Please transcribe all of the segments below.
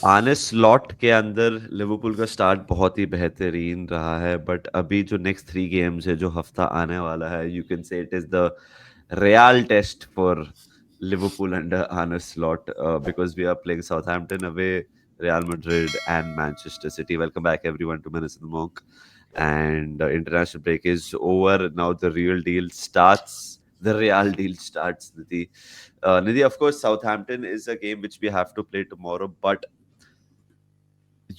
आने स्लॉट के अंदर लिवरपूल का स्टार्ट बहुत ही बेहतरीन रहा है, बट अभी जो नेक्स्ट 3 गेम्स है जो हफ्ता आने वाला है, you can say it is the real test for Liverpool under Arne Slot, because we are playing Southampton away, Real Madrid, and Manchester City. Welcome back, everyone, to Menace and the Monk. And international break is over. Now the real deal starts. The real deal starts, Nidhi. Nidhi, of course, Southampton is a game which we have to play tomorrow, but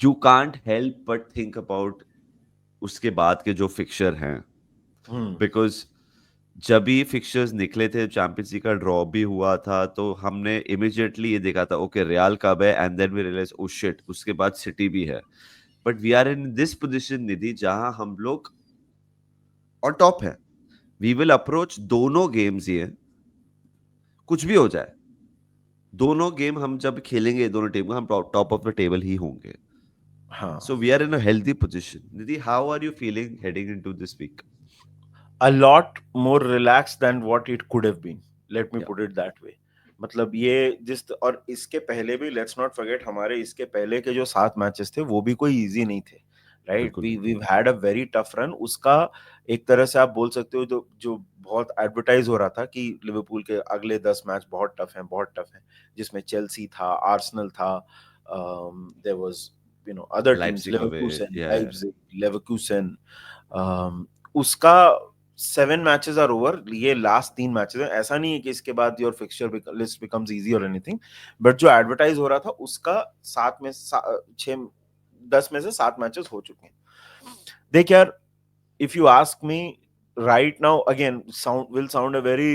you can't help but think about उसके बाद के जो fixture हैं, हम्म because जब भी fixtures निकले थे, champions league का ड्रॉ भी हुआ था, तो हमने इमिजिएटली ये देखा था ओके रियल कब है, and then we realize oh shit उसके बाद सिटी भी है। But we are in this position Nidhi जहां हम लोग ऑन टॉप है। वी विल अप्रोच दोनों गेम्स ये, कुछ भी हो जाए, दोनों गेम हम जब खेलेंगे दोनों टीम को, हम टॉप ऑफ द टेबल ही होंगे। हाँ, so we are in a healthy position. Nidhi, how are you feeling heading into this week? a lot more relaxed than what it could have been, let me या put it that way. मतलब ये जिस और इसके पहले भी let's not forget, हमारे इसके पहले के जो 7 मैचेस थे वो भी कोई इजी नहीं थे, राइट? बिल्कुल वी नहीं। We had a very tough run. उसका एक तरह से आप बोल सकते हो जो जो बहुत एडवर्टाइज हो रहा था कि लिवरपूल के अगले 10 मैच बहुत टफ हैं, बहुत टफ हैं, जिसमें चेल्सी था, आर्सेनल था, there was other teams, Leipzig away. Leverkusen, या लाइप्जिग, लेवरकूसन, उसका 7 मैचेस आर ओवर। ये लास्ट 3 मैचेस है, ऐसा नहीं है कि इसके बाद your fixture list becomes easy और एनीथिंग, बट जो एडवर्टाइज हो रहा था उसका 10 में से 7 मैचेस हो चुके हैं। देख यार, if you ask me right now, again sound a very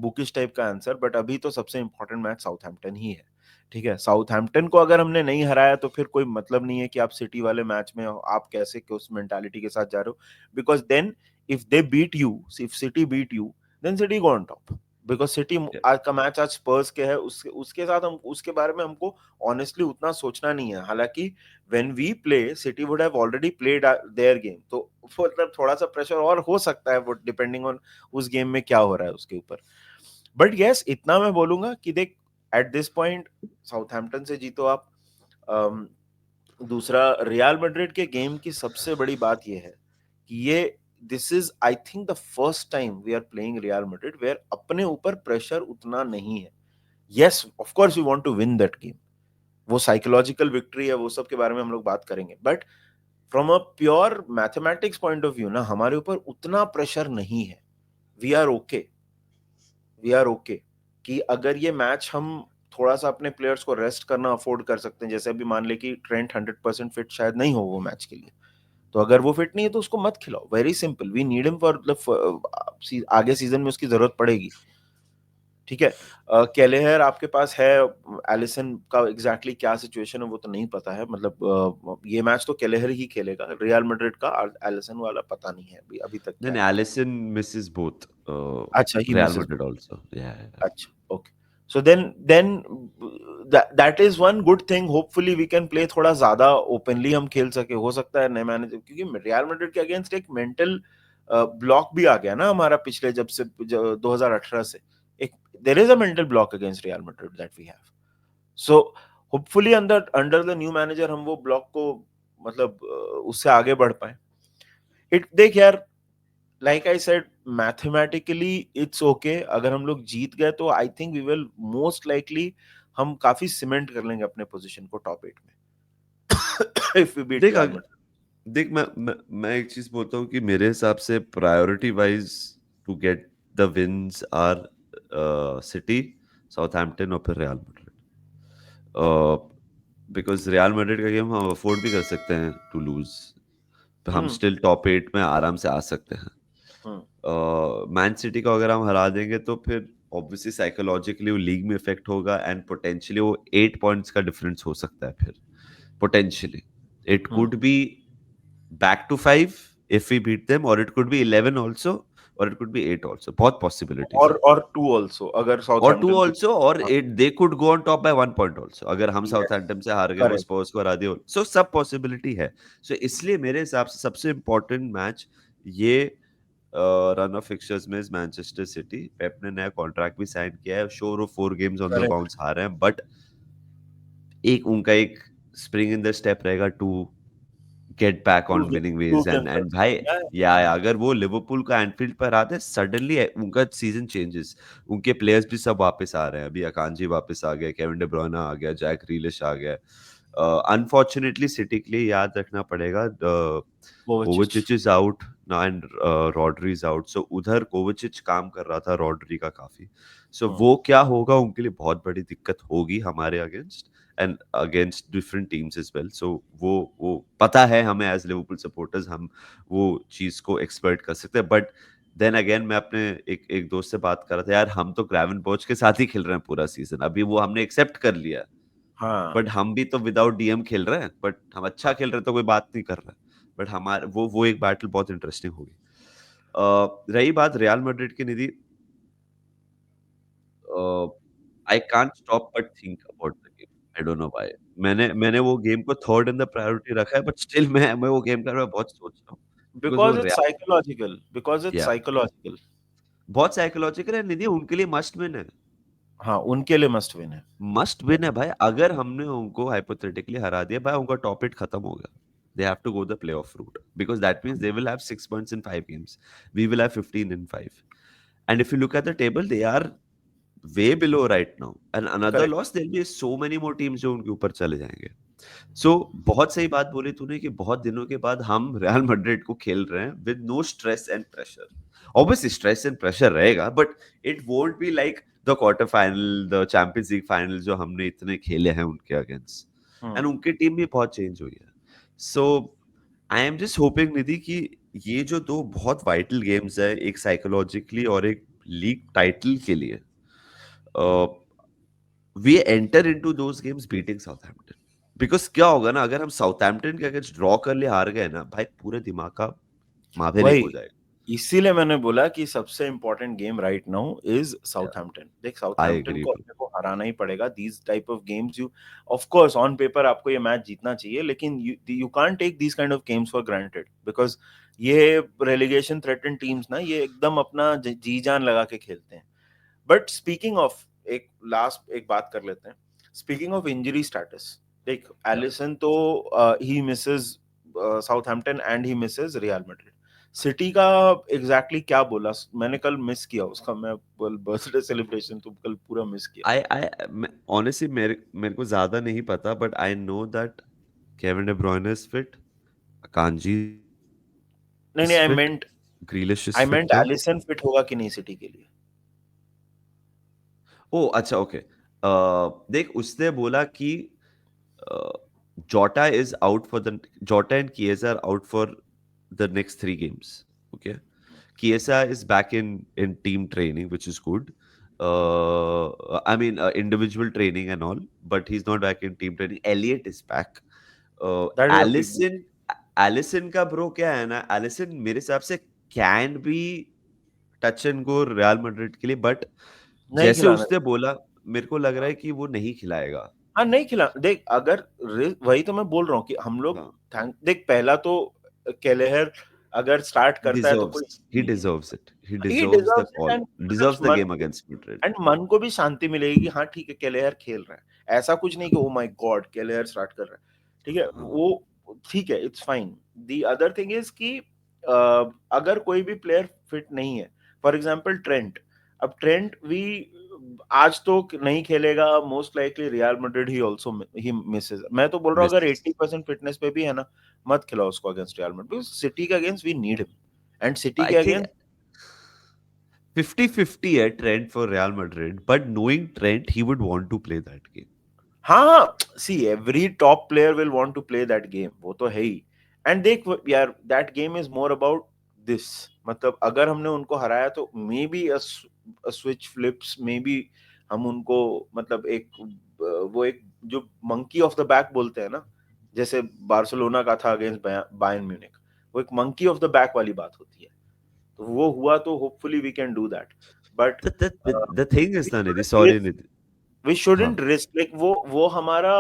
bookish type का आंसर, बट अभी तो सबसे इंपॉर्टेंट मैच साउथहैम्पटन ही है। ठीक है, साउथहैम्पटन को अगर हमने नहीं हराया तो फिर कोई मतलब नहीं है कि आप सिटी वाले मैच में आप कैसे उस मेंटालिटी के साथ जा रहे हो, because then if they beat you, if City beat you, then City go on top. Because City आज का मैच आज स्पर्स के है, उसके उसके साथ हम उसके बारे में हमको ऑनेस्टली उतना सोचना नहीं है। हालांकि when we play, City would have already played their game, तो मतलब थोड़ा सा प्रेशर और हो सकता है, वो डिपेंडिंग ऑन उस गेम में क्या हो रहा है उसके ऊपर। बट यस, इतना मैं बोलूंगा कि देख, एट दिस पॉइंट साउथहैम्पटन से जीतो आप। अम, दूसरा, रियल मैड्रिड के गेम की सबसे बड़ी बात यह है कि ये this is I think the first time we are playing Real Madrid where अपने ऊपर प्रेशर उतना नहीं है। Yes, of course we want to win that game, वो साइकोलॉजिकल विक्ट्री है, वो सब के बारे में हम लोग बात करेंगे, but from a pure mathematics point of view ना, हमारे ऊपर उतना प्रेशर नहीं है। We are okay, we are okay कि अगर ये मैच हम थोड़ा सा अपने प्लेयर्स को रेस्ट करना अफोर्ड कर सकते हैं, जैसे अभी मान ले कि ट्रेंट 100% फिट शायद नहीं हो वो मैच के लिए, तो अगर वो फिट नहीं है तो उसको मत खिलाओ। Very simple, we need him for आगे सीजन में उसकी जरूरत पड़ेगी। ठीक है, केलेहर आपके पास है, एलिसन का एग्जैक्टली क्या सिचुएशन है वो तो नहीं पता है, मतलब ये मैच तो केलेहर ही खेलेगा रियल मैड्रिड का, एलिसन वाला पता नहीं है अभी अभी तक क्या Then है। Allison misses both अच्छा, ही Real misses. Madrid also. Yeah. अच्छा, okay. So then that is one good thing, hopefully we can play थोड़ा ज्यादा ओपनली, हम खेल सके। हो सकता है नए मैनेजर, क्योंकि रियल मैड्रिड के अगेंस्ट एक मेंटल ब्लॉक भी आ गया ना हमारा पिछले जब से 2018 से, एक there is a mental block against Real Madrid that we have. So hopefully under under the new manager हम वो ब्लॉक को मतलब उससे आगे बढ़ पाए। इट देख यार, like I said, mathematically it's okay. अगर हम लोग जीत गए तो I think we will most likely हम काफी सीमेंट कर लेंगे अपने पोजीशन को टॉप 8 में इफ वी बीट देख रियल मैड्रिड। देख मैं एक चीज बोलता हूँ कि मेरे हिसाब से priority wise to get the wins are City, Southampton और फिर Real Madrid. Because Real Madrid का गेम हम अफोर्ड भी कर सकते हैं टू लूज, हम हम्म स्टिल टॉप 8 में आराम से आ सकते हैं। हम्म मैन सिटी को अगर हम हरा देंगे तो फिर ऑब्वियसली साइकोलॉजिकली वो लीग में इफेक्ट होगा, एंड पोटेंशियली वो 8 पॉइंट्स का डिफरेंस हो सकता है फिर, potentially it hmm could be back to 5 if we beat them, or it could be 11 also, or it could be 8 also. बहुत possibilities है। और 2 ऑल्सो अगर और 2 साउथहैम्पटन को। also, और हाँ, 8 they could go on top by 1 point also, अगर हम यस, साउथहैम्पटन से हार गए, वो करेक्ट। स्पर्स को हरा दिया, सो सब पॉसिबिलिटी है। सो इसलिए मेरे हिसाब से सबसे इम्पोर्टेंट मैच ये रन ऑफ फिक्चर्स में मैनचेस्टर सिटी। पेप ने नया कॉन्ट्रैक्ट भी साइन किया है, श्योर वो 4 games on the correct. Bounce हारे हैं, बट एक उनका एक स्प्रिंग इन द स्टेप रहेगा to get back on winning ways Prove and themselves. भाई Yeah. या अगर वो लिवरपूल का एनफील्ड पर आते हैं सडनली उनका सीजन चेंजेस। उनके प्लेयर्स भी सब वापस आ रहे हैं, अभी अकांजी वापस आ गया, केविन डे ब्रुयने आ गया, जैक ग्रीलिश आ गया। अनफॉर्चुनेटली सिटी के लिए याद रखना पड़ेगा, Kovacic. कोवाचिच इज आउट ना एंड रॉड्री इज आउट, सो उधर कोवाचिच काम कर रहा था रॉड्री का काफी। सो Hmm. वो क्या होगा उनके लिए बहुत बड़ी दिक्कत होगी हमारे against and against different teams as well. So वो पता है हमें एज लिवरपूल सपोर्टर्स, हम वो चीज को एक्सपर्ट कर सकते हैं। बट देन अगेन मैं अपने एक एक दोस्त से बात कर रहा था, यार हम तो ग्रेवेनबर्च के साथ ही खेल रहे हैं पूरा सीजन, अभी वो हमने एक्सेप्ट कर लिया, हाँ. बट हम भी तो विदाउट डीएम खेल रहे हैं, बट हम अच्छा खेल रहे हैं तो कोई बात नहीं कर रहा है। बट हमारे वो एक बैटल बहुत इंटरेस्टिंग होगी। रही बात रियल मैड्रिड की, Nidhi, I can't stop but think about the game, I don't know why. मैंने वो गेम को थर्ड इन द प्रायोरिटी रखा है, बट स्टिल मैं वो गेम के बारे में बहुत सोच रहा हूँ, बिकॉज़ वो Because it's psychological. Because it's या psychological. बहुत साइकोलॉजिकल है निधि, उनके लिए मस्ट विन है। हाँ, उनके लिए मस्ट विन है. मस्ट विन है भाई, अगर हमने उनको हाइपोथेटिकली हरा दिया भाई, उनका टॉप 8 खत्म हो गया। They have to go the playoff route because that means they will have 6 points in 5 games. We will have 15 in 5. And if you look at the table, they are way below right now. And another Correct. loss, there'll be so many more teams जो उनके ऊपर चले जाएंगे। सो बहुत सही बात बोली तूने कि बहुत दिनों के बाद हम रियल मैड्रिड को खेल रहे हैं with no stress and pressure. Obviously stress and pressure रहेगा, but it won't be like the quarter final, the Champions League final जो हमने इतने खेले हैं उनके अगेंस्ट। And Hmm. उनकी टीम भी बहुत चेंज हुई है। So I am just hoping Nidhi कि ये जो दो बहुत वाइटल गेम्स है, एक साइकोलॉजिकली और एक लीग टाइटल के लिए, we enter into those games beating Southampton. Because क्या होगा ना, अगर हम साउथहैम्पटन के अगेंस्ट ड्रॉ कर ले हार गए ना भाई, पूरे दिमाग का मावेरिक हो वही, जाएगा। इसीलिए मैंने बोला कि सबसे important game right now is Southampton. देख, आई साउथहैम्पटन एग्री को ब्रो। अपने को हराना ही पड़ेगा. These type of games, you of course on paper आपको ये मैच जीतना चाहिए, लेकिन you can't take these kind of games for granted, because ये रेलीगेशन थ्रेटन टीम्स ना, ये एकदम अपना जी जान लगा के खेलते हैं. बट स्पीकिंग ऑफ, एक बात कर लेते हैं. स्पीकिंग ऑफ इंजरी स्टेटस, देख एलिसन तो he misses Southampton and he misses Real Madrid. City का एग्जैक्टली क्या बोला मैंने, कल मिस किया उसका. मैं बर्थडे सेलिब्रेशन तो कल पूरा मिस किया. आई ऑनेस्टली मेरे मेरे को ज्यादा नहीं पता, but I know that Kevin De Bruyne is fit, Akanji नहीं इज नहीं, I fit, meant Grealish is I fit meant क्या? एलिसन फिट होगा कि नहीं सिटी के लिए. ओ अच्छा, ओके। देख उसने बोला कि Jota is out for the, Jota and Chiesa are out for the next 3 games, okay. Chiesa is back in team training, which is good. I mean, individual training and all, but he's not back in team training. Elliot is back. That is a big. Allison, Allison का bro क्या है ना, Allison मेरे हिसाब से can be touch and go real Madrid के लिए, but नहीं जैसे खिलाना. उसने बोला, मेरे को लग रहा है कि वो नहीं खिलाएगा। हाँ, नहीं खिला. देख, अगर वही तो मैं बोल रहा हूँ कि हम लोग हाँ, देख, पहला तो केलेहर अगर स्टार्ट he करता है तो कोई deserves, he नहीं है. deserves it. He he deserves the deserves it. call, and मतलब deserves the मन game को, against Madrid. एंड मन को भी शांति मिलेगी कि हाँ ठीक है, केलेहर खेल रहा है. ऐसा कुछ नहीं कि oh my God Kelleher start कर रहा है. ठीक है, हाँ, वो ठीक है, it's fine. The other thing is कि अगर कोई भी प्लेयर फिट नहीं है, फॉर एग्जांपल ट्रेंट. अब ट्रेंट भी आज तो नहीं खेलेगा, most likely real Madrid he also he Mrs. मैं तो बोल रहा हूँ अगर miss. 80% फिटनेस पे भी है ना, मत खिलाओ उसको अगेंस्ट रियल मैड्रिड. सिटी के against we need him, and City I के think अगेंस्ट. 50-50 है Trent for Real Madrid, but knowing Trent, he would want to play that game. हाँ, see every top player will want to play that game, वो तो है ही. And देख यार, that game is more about this. मतलब अगर हमने उनको हराया तो maybe switch flips, maybe हम उनको, मतलब एक वो एक जो मंकी ऑफ द बैक बोलते हैं ना, जैसे बार्सिलोना का था अगेंस्ट बायर्न म्यूनिख, वो एक मंकी ऑफ द बैक वाली बात होती है. तो वो हुआ तो hopefully we can do that. But The thing is ना निधि, sorry निधि, वी हाँ, शुडंट रिस्क, लाइक वो हमारा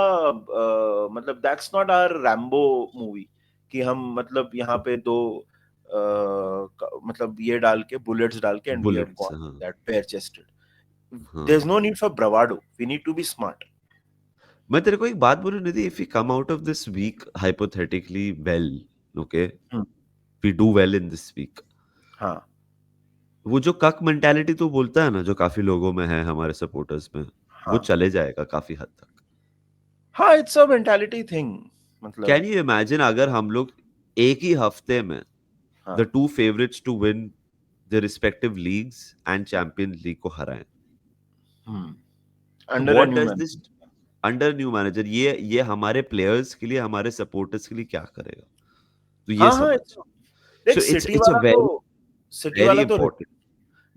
मतलब that's not our Rambo movie कि हम मतलब यहाँ पे दो मतलब ये डाल के बुलेट्स डाल के and we have bullets, gone हाँ, that pair chested. There is हाँ। No need for bravado, we need to be smart. मैं तेरे को एक बात बोलूं Nidhi, if we come out of this week hypothetically well, okay, hmm, we do well in this week, हाँ वो जो कक मेंटालिटी तो बोलता है ना, जो काफी लोगों में है, हमारे सपोर्टर्स में, वो हाँ चले जाएगा काफी हद तक। हाँ, इट्स अ मेंटालिटी थिंग, मतलब कैन यू इमेजिन अगर हम लोग एक ही हफ्ते में हाँ। The two favourites to win the respective leagues and Champions League को हराएं? हम्म, तो under a what new does man. This under new manager, ये हमारे प्लेयर्स के लिए, हमारे सपोर्टर्स के लिए क्या करेगा? तो ये हाँ हाँ, समझ। देख so it's city it's a वाला तो, वेरी सिटी वेरी वाला तो इंपॉर्टेंट।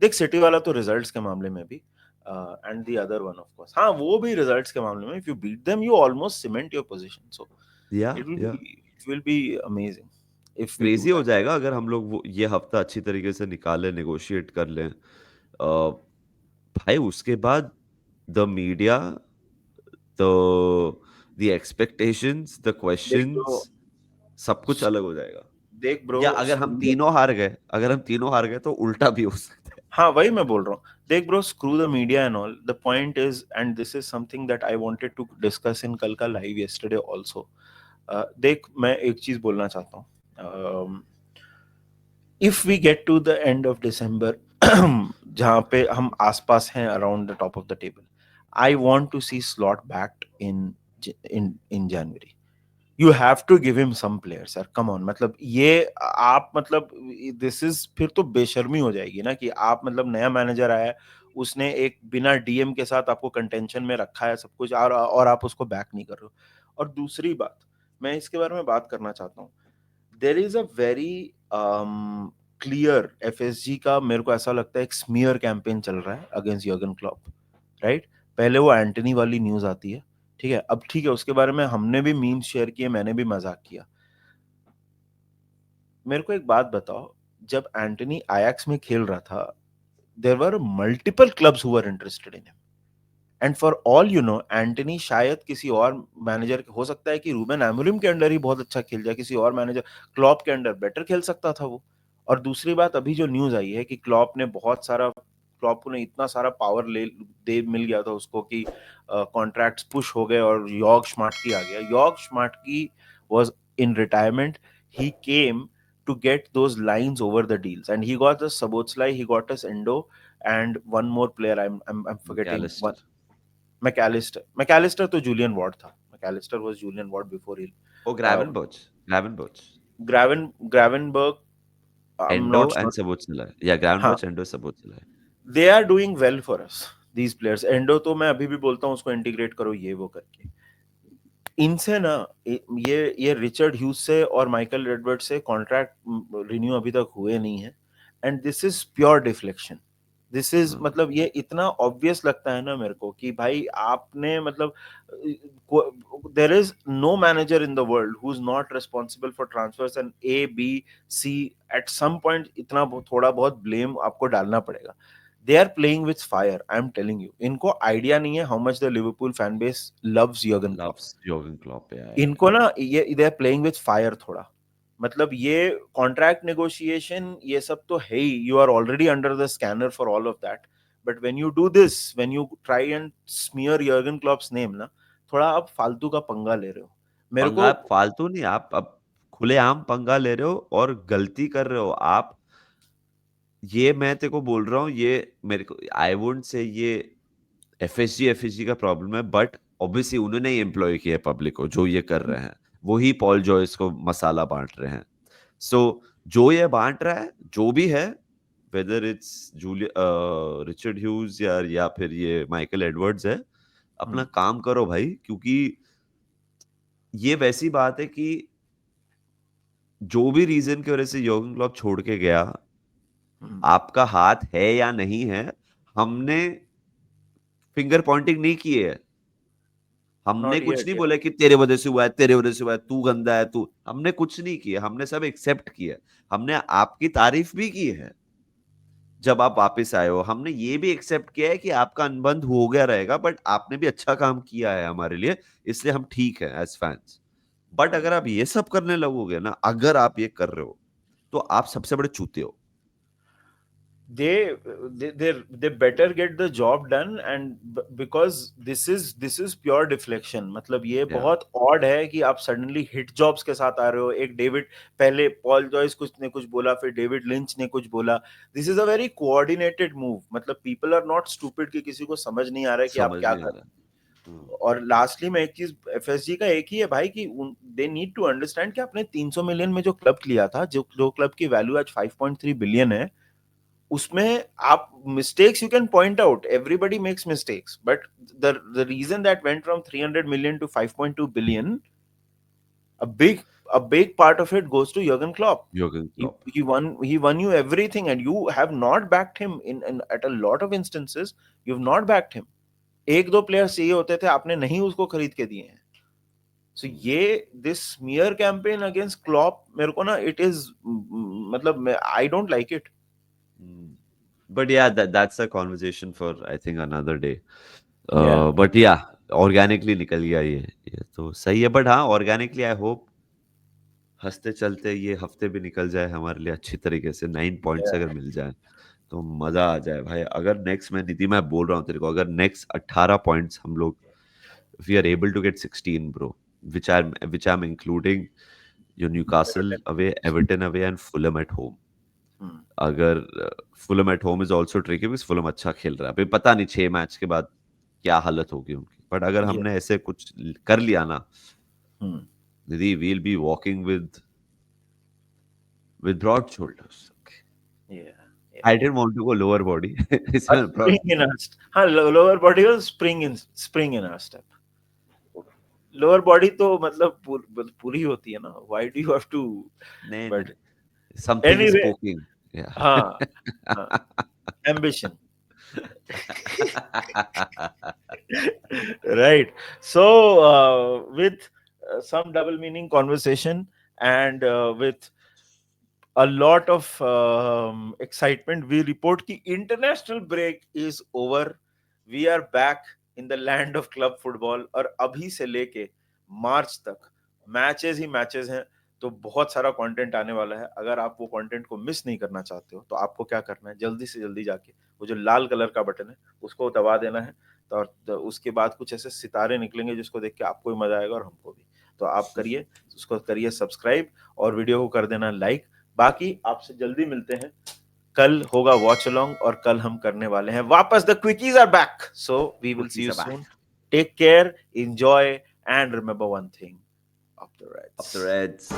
देख सिटी वाला तो रिजल्ट्स के मामले में भी, and the other one of course, हाँ वो भी रिजल्ट्स के मामले में, if you beat them you almost cement your position, so yeah it will yeah be it will be amazing if we do crazy हो दैट। जाएगा अगर हम लोग वो ये हफ्ता अच्छी तरीके से निकालें, नेगोशिएट कर लें। भाई उसके बाद the media, the the expectations, the देख ब्रो, क्वेश्चंस, सब कुछ अलग हो जाएगा। देख ब्रो, या अगर हम तीनों हार गए तो उल्टा भी हो सकता है। हाँ वही मैं बोल रहा हूँ। देख bro, screw the media and all, the point is, and this is something that I wanted to discuss in कल का लाइव यस्टरडे आल्सो। देख मैं एक चीज बोलना चाहता हूँ, if we get to the end of December जहाँ पे हम आसपास हैं around the top of the table, I want to see slot back in in January. You have to give him some player sir, come on, मतलब ये आप मतलब this is, फिर तो बेशर्मी हो जाएगी ना कि आप मतलब नया मैनेजर आया है, उसने एक बिना डीएम के साथ आपको कंटेंशन में रखा है सब कुछ, और आप उसको बैक नहीं कर रहे हो। और दूसरी बात, मैं इसके बारे में बात करना चाहता हूँ, there is a very clear FSG का, मेरे को ऐसा लगता है एक स्मीयर कैंपेन चल रहा है अगेंस्ट यर्गन क्लॉप, राइट? पहले वो एंटनी वाली न्यूज आती है, ठीक है, अब ठीक है, उसके बारे में हमने भी मीम्स शेयर किए, मैंने भी मजाक किया। मेरे को एक बात बताओ, जब एंटनी आयैक्स में खेल रहा था, there were multiple clubs who were interested in him, and for all you know Antony शायद किसी और मैनेजर, हो सकता है कि रूबेन अमोरिम के अंडर ही बहुत अच्छा खेल जाए, किसी और मैनेजर, क्लॉप के अंडर बेटर खेल सकता था वो। और दूसरी बात, अभी जो न्यूज आई है कि क्लॉप ने बहुत सारा, क्लॉप ने इतना सारा पावर ले दे मिल गया था उसको कि कॉन्ट्रैक्ट्स पुश हो गए और यॉर्ग श्माटकी आ गया। Jorg Schmadtke was in retirement, he came to get those lines over the deals, and he got us Sabotslai, he got us Endo, and one more player, I'm forgetting one. Mac Allister. Mac Allister तो Julian Ward था, Mac Allister was Julian Ward before he, oh Gravenberch, Gravenberch, I am Endo not and sure. Szoboszlai, yeah हाँ, Gravenberch, Endo, Szoboszlai. They are doing well for us these players. Endo तो मैं अभी भी बोलता हूँ उसको integrate करो ये वो करके। इनसे ना, ये रिचर्ड ह्यूज से और माइकल एडवर्ड से कॉन्ट्रैक्ट रिन्यू अभी तक हुए नहीं है, and this is pure deflection. This is, हाँ, मतलब ये इतना ऑब्वियस लगता है ना मेरे को कि भाई आपने मतलब, there is no manager in the world who is not responsible for transfers, and A B C, at some point इतना थोड़ा बहुत ब्लेम आपको डालना पड़ेगा। They are playing with fire, I am telling you, इनको आइडिया नहीं है how much the Liverpool fan base loves Jurgen Klopp. Loves Jurgen Klopp, इनको ना ये they are playing with fire थोड़ा, मतलब ये कॉन्ट्रैक्ट नेगोशिएशन ये सब तो है ही, you are already under the scanner for all of that, but when you do this, when you try and smear Jurgen Klopp's name ना, थोड़ा आप फालतू का पंगा ले रहे हो मेरे को। पंगा फालतू नहीं, आप अब खुलेआम पंगा ले रहे हो और गलती कर रहे हो आप। ये मैं तेरे को बोल रहा हूँ, ये मेरे को, आई वुडंट से ये एफएसजी का प्रॉब्लम है, बट ऑब्वियसली उन्होंने ही एम्प्लॉय किया है पब्लिक को, जो ये कर रहे हैं वही पॉल जॉयस को मसाला बांट रहे हैं। सो जो ये बांट रहा है, जो भी है, whether it's Julia Richard huge या फिर ये माइकल एडवर्ड्स है, अपना हम्म, काम करो भाई, क्योंकि ये वैसी बात है कि जो भी रीजन की वजह से योर्गन क्लॉप छोड़ के गया, हम्म, आपका हाथ है या नहीं है, हमने फिंगर पॉइंटिंग नहीं की है। हमने नॉट कुछ येट नहीं यार। बोला कि तेरे वजह से हुआ है, तेरे वजह से हुआ है, तू गंदा है, तू, हमने कुछ नहीं किया, हमने सब एक्सेप्ट किया। हमने आपकी तारीफ भी की है जब आप वापस आए हो, हमने ये भी एक्सेप्ट किया है कि आपका अनबंद हो गया रहेगा, बट आपने भी अच्छा काम किया है हमारे लिए, इसलिए हम ठीक है एज फैंस। बट अगर आप ये सब करने लगोगे ना, अगर आप ये कर रहे हो, तो आप सबसे बड़े चूते हो। they better get the job done, and because this is pure deflection. मतलब ये Yeah, बहुत odd है कि आप suddenly hit jobs के साथ आ रहे हो. एक डेविड, पहले पॉल जॉयस कुछ ने कुछ बोला, फिर डेविड लिंच ने कुछ बोला. This is a very coordinated move. मतलब पीपल आर नॉट स्टूपिड कि किसी को समझ नहीं आ रहा है कि आप समझ क्या नहीं आ कर. रहा. हम्म, और लास्टली में एक चीज एफएसजी का एक ही है भाई कि दे नीड टू अंडरस्टैंड कि आपने 300 मिलियन में जो क्लब लिया था, जो क्लब की वैल्यू आज 5.3 बिलियन है, उसमें आप mistakes you can point out. Everybody makes mistakes, but the reason that went from 300 million to 5.2 billion, a big a big part of it goes to Jurgen Klopp. Jurgen he, Klopp. he won you everything, and you have not backed him in at a lot of instances. You've not backed him. एक दो players चाहिए होते थे, आपने नहीं उसको खरीद के दिए हैं. सो ये this smear campaign against Klopp, मेरे को ना इट इज, मतलब I don't like it. But yeah, that's a conversation for I think another day. या But yeah, organically निकल गया ये तो सही है. But हाँ, organically I hope हंसते चलते ये हफ्ते भी निकल जाए हमारे लिए अच्छी तरीके से. 9 पॉइंट्स अगर मिल जाए तो मजा आ जाए भाई. अगर नेक्स्ट, मैं निधि मैं बोल रहा हूँ तेरे को, अगर नेक्स्ट 18 पॉइंट्स हम लोग, if we are able to get 16 bro, which I'm including your Newcastle away, Everton away and Fulham at home. अगर Fulham at home is also tricky because Fulham अच्छा खेल रहा है. अभी पता नहीं 6 मैच के बाद क्या हालत होगी उनकी. बट अगर हमने ऐसे कुछ कर लिया ना Nidhi, we'll be walking with broad shoulders. Okay. I didn't want to go lower body. It's a broad. Spring in हाँ, लोअर बॉडी को spring in step. Lower body तो मतलब पूरी होती है ना. Why do you have to. नहीं, but something is anyway, poking. Yeah. हाँ, ambition. Right. So with some double meaning conversation, and with a lot of excitement, we report ki international break is over. We are back in the land of club football. और अभी से लेके मार्च तक matches ही matches हैं. तो बहुत सारा content आने वाला है. अगर आप वो कंटेंट को मिस नहीं करना चाहते हो, तो आपको क्या करना है, जल्दी से जल्दी जाके वो जो लाल कलर का बटन है उसको दबा देना है. तो उसके बाद कुछ ऐसे सितारे निकलेंगे जिसको देख के आपको भी मजा आएगा और हमको भी. तो आप करिए, उसको करिए सब्सक्राइब, और वीडियो को कर देना लाइक. बाकी आपसे जल्दी मिलते हैं. कल होगा वॉच अलोंग, और कल हम करने वाले हैं वापस. The quickies are back, so we will see you soon. Take care, enjoy, and remember one thing, of the Of the Reds.